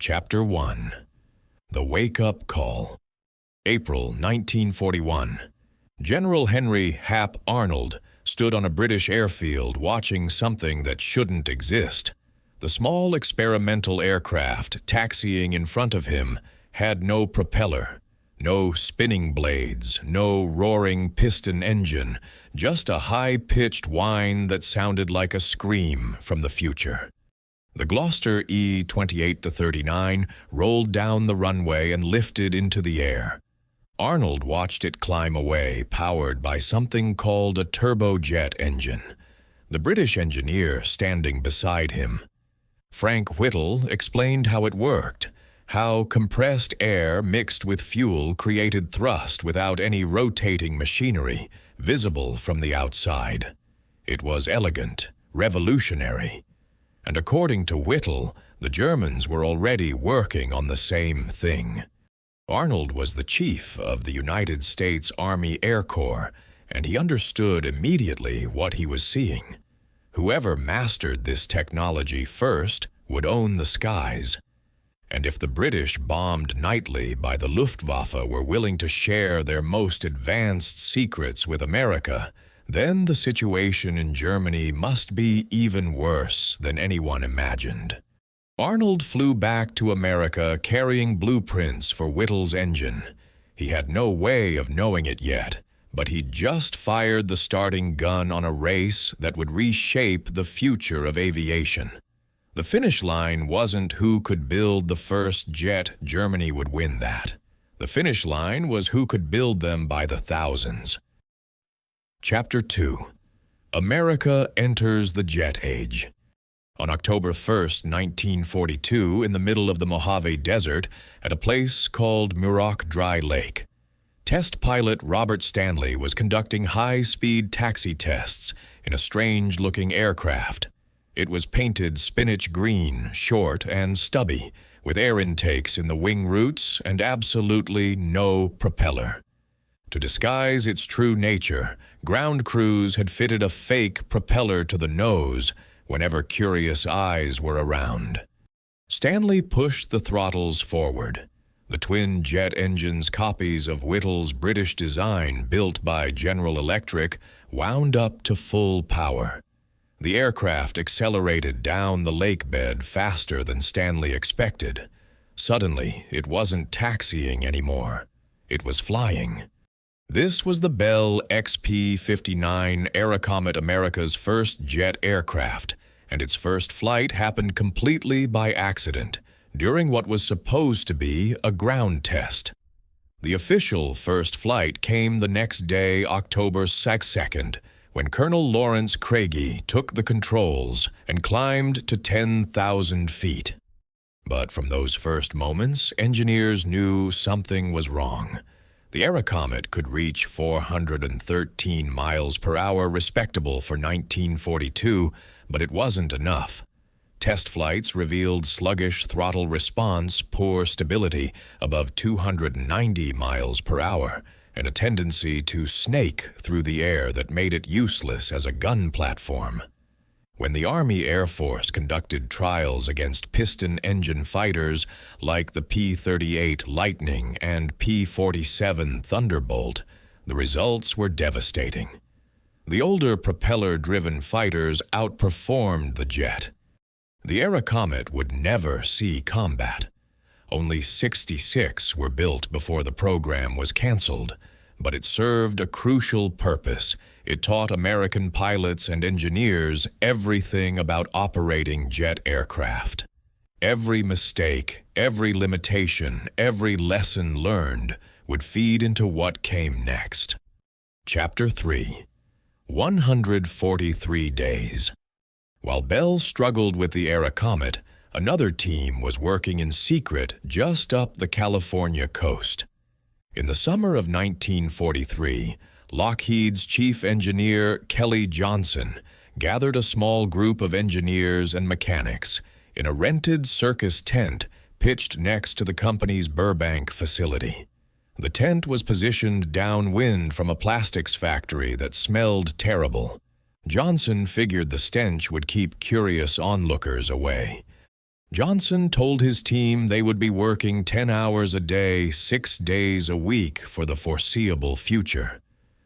Chapter 1. The Wake-Up Call. April 1941. General Henry Hap Arnold stood on a British airfield watching something that shouldn't exist. The small experimental aircraft taxiing in front of him had no propeller, no spinning blades, no roaring piston engine, just a high-pitched whine that sounded like a scream from the future. The Gloucester E-28-39 rolled down the runway and lifted into the air. Arnold watched it climb away, powered by something called a turbojet engine. The British engineer standing beside him, Frank Whittle, explained how it worked, how compressed air mixed with fuel created thrust without any rotating machinery visible from the outside. It was elegant, revolutionary. And according to Whittle, the Germans were already working on the same thing. Arnold was the chief of the United States Army Air Corps, and he understood immediately what he was seeing. Whoever mastered this technology first would own the skies. And if the British, bombed nightly by the Luftwaffe, were willing to share their most advanced secrets with America, then the situation in Germany must be even worse than anyone imagined. Arnold flew back to America carrying blueprints for Whittle's engine. He had no way of knowing it yet, but he'd just fired the starting gun on a race that would reshape the future of aviation. The finish line wasn't who could build the first jet. Germany would win that. The finish line was who could build them by the thousands. Chapter 2. America enters the jet age. On October 1st, 1942, in the middle of the Mojave Desert, at a place called Muroc Dry Lake, test pilot Robert Stanley was conducting high-speed taxi tests in a strange-looking aircraft. It was painted spinach green, short and stubby, with air intakes in the wing roots and absolutely no propeller. To disguise its true nature, ground crews had fitted a fake propeller to the nose whenever curious eyes were around. Stanley pushed the throttles forward. The twin jet engines, copies of Whittle's British design built by General Electric, wound up to full power. The aircraft accelerated down the lake bed faster than Stanley expected. Suddenly, it wasn't taxiing anymore. It was flying. This was the Bell XP-59 Airacomet, America's first jet aircraft, and its first flight happened completely by accident during what was supposed to be a ground test. The official first flight came the next day, October 2nd, when Colonel Lawrence Craigie took the controls and climbed to 10,000 feet. But from those first moments, engineers knew something was wrong. The Airacomet could reach 413 miles per hour, respectable for 1942, but it wasn't enough. Test flights revealed sluggish throttle response, poor stability above 290 miles per hour, and a tendency to snake through the air that made it useless as a gun platform. When the Army Air Force conducted trials against piston engine fighters like the P-38 Lightning and P-47 Thunderbolt, the results were devastating. The older propeller-driven fighters outperformed the jet. The Airacomet would never see combat. Only 66 were built before the program was canceled, but it served a crucial purpose. It taught American pilots and engineers everything about operating jet aircraft. Every mistake, every limitation, every lesson learned would feed into what came next. Chapter 3. 143 days. While Bell struggled with the Airacomet, another team was working in secret just up the California coast. In the summer of 1943, Lockheed's chief engineer, Kelly Johnson, gathered a small group of engineers and mechanics in a rented circus tent pitched next to the company's Burbank facility. The tent was positioned downwind from a plastics factory that smelled terrible. Johnson figured the stench would keep curious onlookers away. Johnson told his team they would be working 10 hours a day, 6 days a week for the foreseeable future.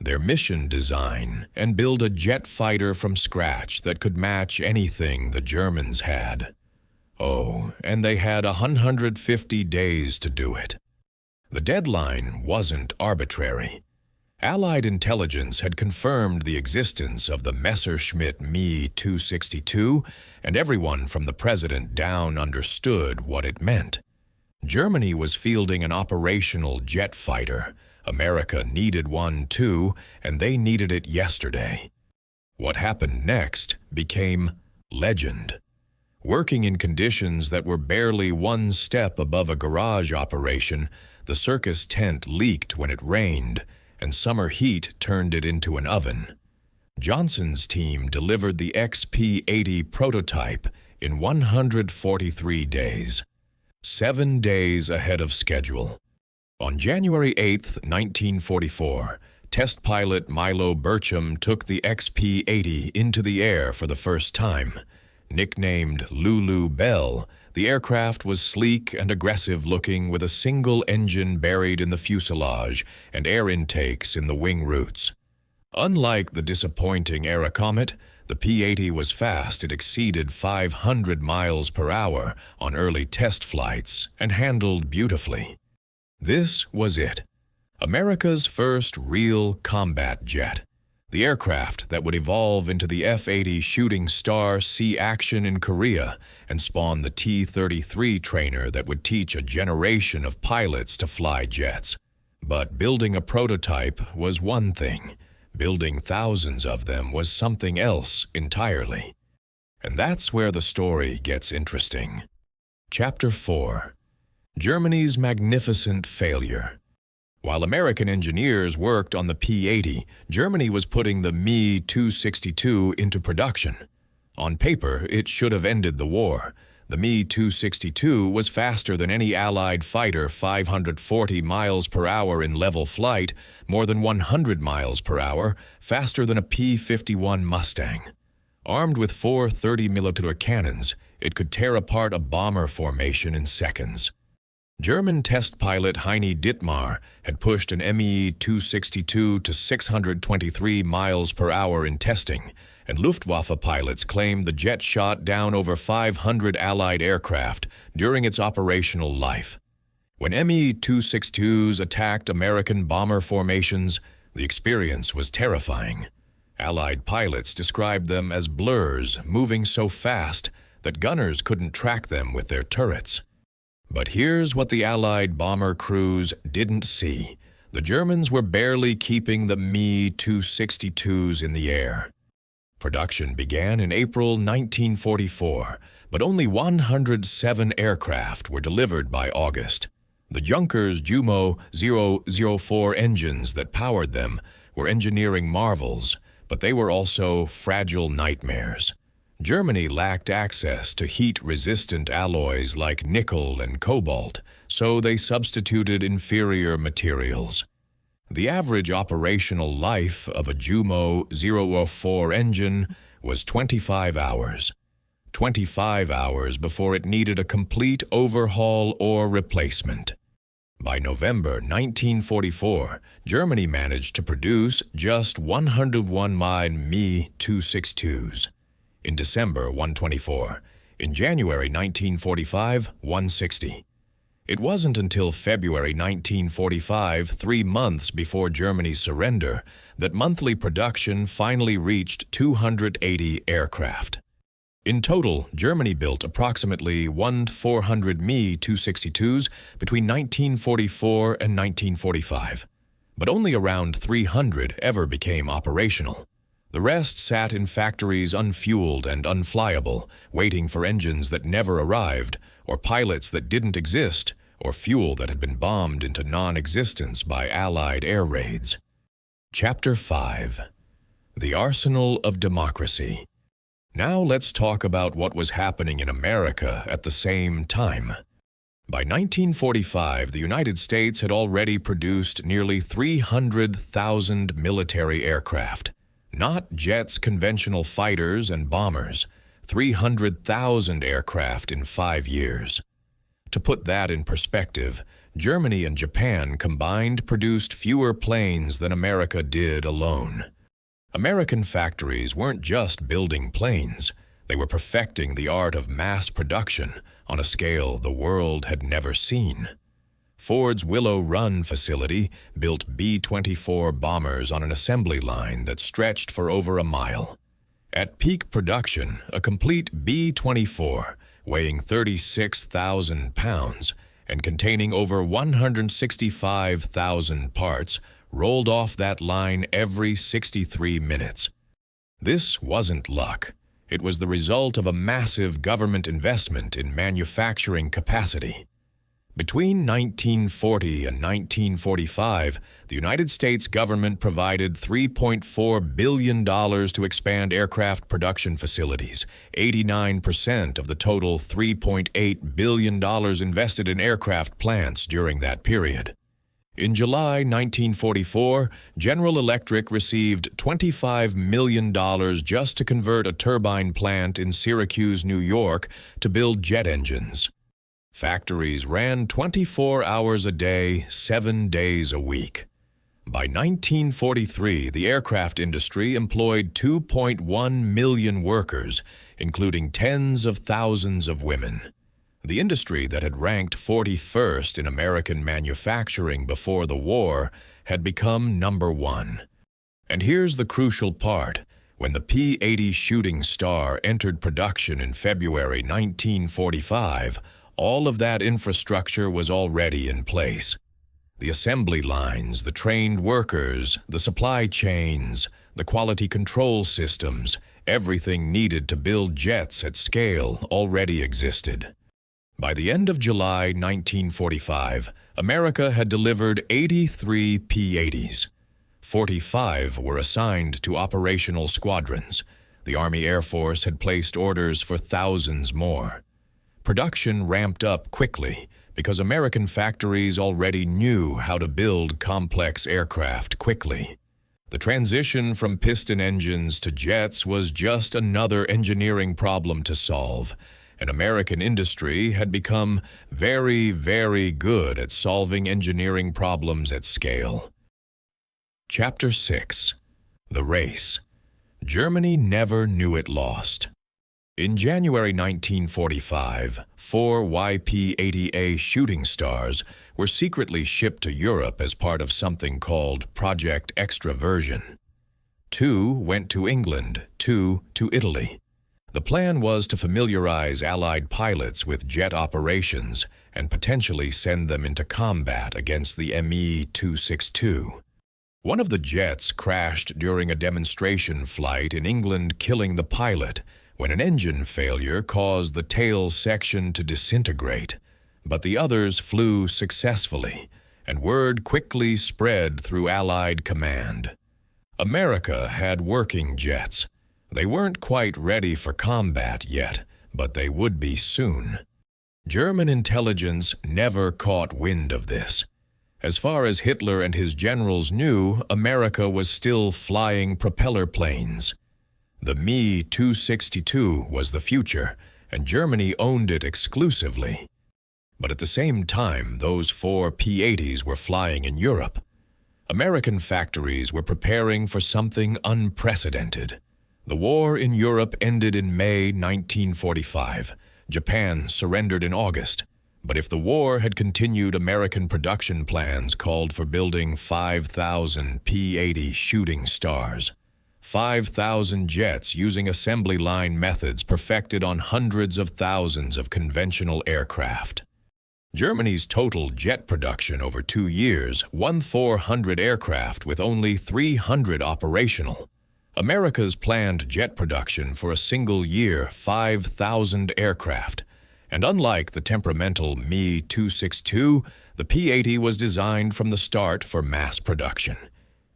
Their mission: design and build a jet fighter from scratch that could match anything the Germans had. Oh, and they had 150 days to do it. The deadline wasn't arbitrary. Allied intelligence had confirmed the existence of the Messerschmitt Me 262, and everyone from the president down understood what it meant. Germany was fielding an operational jet fighter. America needed one too, and they needed it yesterday. What happened next became legend. Working in conditions that were barely one step above a garage operation, the circus tent leaked when it rained, and summer heat turned it into an oven. Johnson's team delivered the XP-80 prototype in 143 days, 7 days ahead of schedule. On January 8, 1944, test pilot Milo Burcham took the XP-80 into the air for the first time. Nicknamed Lulu Bell, the aircraft was sleek and aggressive-looking with a single engine buried in the fuselage and air intakes in the wing roots. Unlike the disappointing Airacomet, the P-80 was fast. It exceeded 500 miles per hour on early test flights and handled beautifully. This was it, America's first real combat jet. The aircraft that would evolve into the F-80 Shooting Star see action in Korea and spawn the T-33 trainer that would teach a generation of pilots to fly jets. But building a prototype was one thing. Building thousands of them was something else entirely. And that's where the story gets interesting. Chapter 4. Germany's magnificent failure. While American engineers worked on the P-80, Germany was putting the Me 262 into production. On paper, it should have ended the war. The Me 262 was faster than any Allied fighter, 540 miles per hour in level flight, more than 100 miles per hour, faster than a P-51 Mustang. Armed with 4 30mm cannons, it could tear apart a bomber formation in seconds. German test pilot Heini Dittmar had pushed an Me-262 to 623 miles per hour in testing, and Luftwaffe pilots claimed the jet shot down over 500 Allied aircraft during its operational life. When Me-262s attacked American bomber formations, the experience was terrifying. Allied pilots described them as blurs moving so fast that gunners couldn't track them with their turrets. But here's what the Allied bomber crews didn't see. The Germans were barely keeping the Me-262s in the air. Production began in April 1944, but only 107 aircraft were delivered by August. The Junkers Jumo 004 engines that powered them were engineering marvels, but they were also fragile nightmares. Germany lacked access to heat-resistant alloys like nickel and cobalt, so they substituted inferior materials. The average operational life of a Jumo 004 engine was 25 hours. 25 hours before it needed a complete overhaul or replacement. By November 1944, Germany managed to produce just 101 Me-262s. In December, 124. In January 1945, 160. It wasn't until February 1945, 3 months before Germany's surrender, that monthly production finally reached 280 aircraft. In total, Germany built approximately 400 Me-262s between 1944 and 1945, but only around 300 ever became operational. The rest sat in factories unfueled and unflyable, waiting for engines that never arrived, or pilots that didn't exist, or fuel that had been bombed into non-existence by Allied air raids. Chapter 5. The Arsenal of Democracy. Now let's talk about what was happening in America at the same time. By 1945, the United States had already produced nearly 300,000 military aircraft. Not jets, conventional fighters, and bombers. 300,000 aircraft in 5 years. To put that in perspective, Germany and Japan combined produced fewer planes than America did alone. American factories weren't just building planes, they were perfecting the art of mass production on a scale the world had never seen. Ford's Willow Run facility built B-24 bombers on an assembly line that stretched for over a mile. At peak production, a complete B-24, weighing 36,000 pounds and containing over 165,000 parts, rolled off that line every 63 minutes. This wasn't luck. It was the result of a massive government investment in manufacturing capacity. Between 1940 and 1945, the United States government provided $3.4 billion to expand aircraft production facilities, 89% of the total $3.8 billion invested in aircraft plants during that period. In July 1944, General Electric received $25 million just to convert a turbine plant in Syracuse, New York, to build jet engines. Factories ran 24 hours a day, 7 days a week. By 1943, the aircraft industry employed 2.1 million workers, including tens of thousands of women. The industry that had ranked 41st in American manufacturing before the war had become number 1. And here's the crucial part. When the P-80 Shooting Star entered production in February 1945, all of that infrastructure was already in place. The assembly lines, the trained workers, the supply chains, the quality control systems, everything needed to build jets at scale already existed. By the end of July 1945, America had delivered 83 P-80s. 45 were assigned to operational squadrons. The Army Air Force had placed orders for thousands more. Production ramped up quickly because American factories already knew how to build complex aircraft quickly. The transition from piston engines to jets was just another engineering problem to solve, and American industry had become very, very good at solving engineering problems at scale. Chapter 6. The Race. Germany never knew it lost. In January 1945, 4 YP-80A Shooting Stars were secretly shipped to Europe as part of something called Project Extraversion. 2 went to England, 2 to Italy. The plan was to familiarize Allied pilots with jet operations and potentially send them into combat against the Me-262. One of the jets crashed during a demonstration flight in England, killing the pilot, when an engine failure caused the tail section to disintegrate, but the others flew successfully, and word quickly spread through Allied command. America had working jets. They weren't quite ready for combat yet, but they would be soon. German intelligence never caught wind of this. As far as Hitler and his generals knew, America was still flying propeller planes. The Me-262 was the future, and Germany owned it exclusively. But at the same time, those 4 P-80s were flying in Europe. American factories were preparing for something unprecedented. The war in Europe ended in May 1945. Japan surrendered in August. But if the war had continued, American production plans called for building 5,000 P-80 Shooting Stars. 5,000 jets using assembly line methods perfected on hundreds of thousands of conventional aircraft. Germany's total jet production over 2 years won 400 aircraft with only 300 operational. America's planned jet production for a single year, 5,000 aircraft. And unlike the temperamental Me-262, the P-80 was designed from the start for mass production.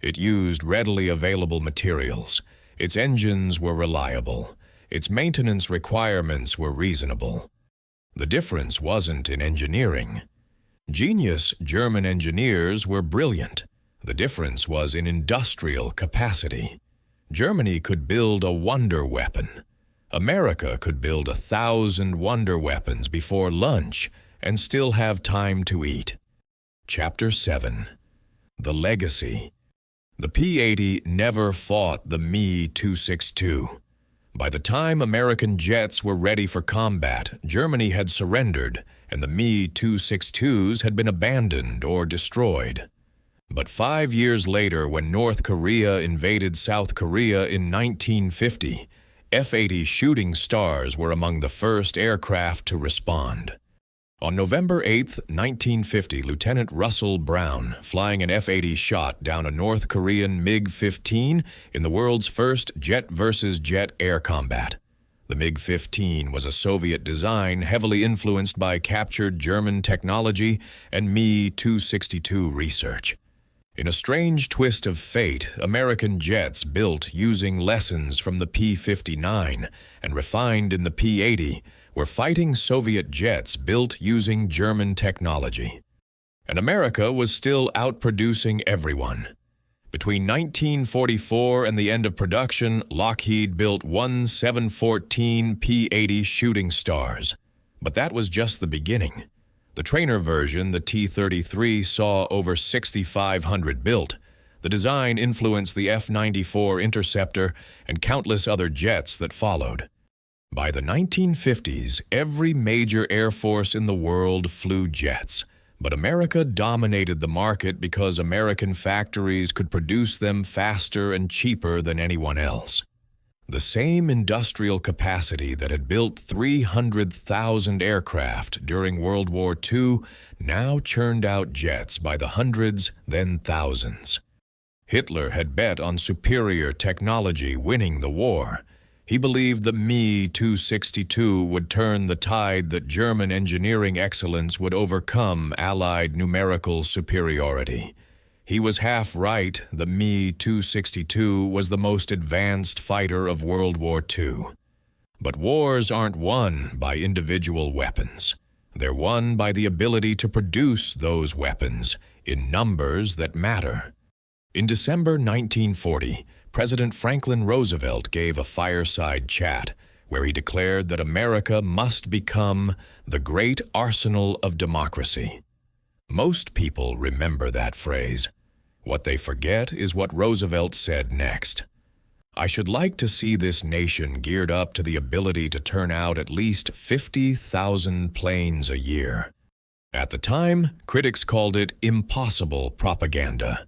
It used readily available materials. Its engines were reliable. Its maintenance requirements were reasonable. The difference wasn't in engineering. Genius German engineers were brilliant. The difference was in industrial capacity. Germany could build a wonder weapon. America could build 1,000 wonder weapons before lunch and still have time to eat. Chapter 7. The Legacy. The P-80 never fought the Me-262. By the time American jets were ready for combat, Germany had surrendered, and the Me-262s had been abandoned or destroyed. But 5 years later, when North Korea invaded South Korea in 1950, F-80 Shooting Stars were among the first aircraft to respond. On November 8, 1950, Lieutenant Russell Brown, flying an F-80, shot down a North Korean MiG-15 in the world's first jet-versus-jet air combat. The MiG-15 was a Soviet design heavily influenced by captured German technology and Me-262 research. In a strange twist of fate, American jets built using lessons from the P-59 and refined in the P-80 were fighting Soviet jets built using German technology. And America was still outproducing everyone. Between 1944 and the end of production, Lockheed built 714 P-80 Shooting Stars. But that was just the beginning. The trainer version, the T-33, saw over 6,500 built. The design influenced the F-94 Interceptor and countless other jets that followed. By the 1950s, every major air force in the world flew jets, but America dominated the market because American factories could produce them faster and cheaper than anyone else. The same industrial capacity that had built 300,000 aircraft during World War II now churned out jets by the hundreds, then thousands. Hitler had bet on superior technology winning the war. He believed the Me-262 would turn the tide, that German engineering excellence would overcome Allied numerical superiority. He was half right. The Me-262 was the most advanced fighter of World War II. But wars aren't won by individual weapons. They're won by the ability to produce those weapons in numbers that matter. In December 1940, President Franklin Roosevelt gave a fireside chat where he declared that America must become the great arsenal of democracy. Most people remember that phrase. What they forget is what Roosevelt said next. I should like to see this nation geared up to the ability to turn out at least 50,000 planes a year. At the time, critics called it impossible propaganda.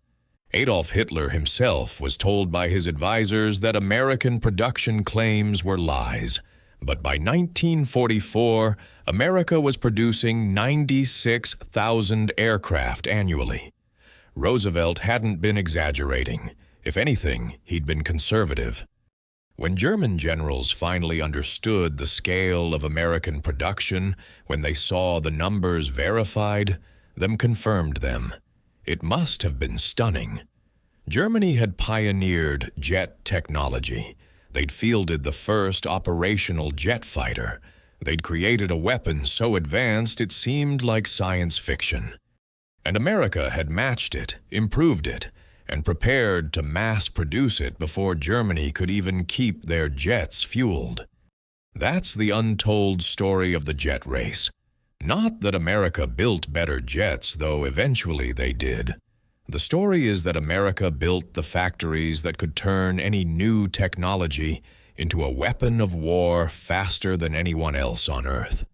Adolf Hitler himself was told by his advisors that American production claims were lies. But by 1944, America was producing 96,000 aircraft annually. Roosevelt hadn't been exaggerating. If anything, he'd been conservative. When German generals finally understood the scale of American production, when they saw the numbers verified, them confirmed them. It must have been stunning. Germany had pioneered jet technology. They'd fielded the first operational jet fighter. They'd created a weapon so advanced it seemed like science fiction. And America had matched it, improved it, and prepared to mass-produce it before Germany could even keep their jets fueled. That's the untold story of the jet race. Not that America built better jets, though eventually they did. The story is that America built the factories that could turn any new technology into a weapon of war faster than anyone else on Earth.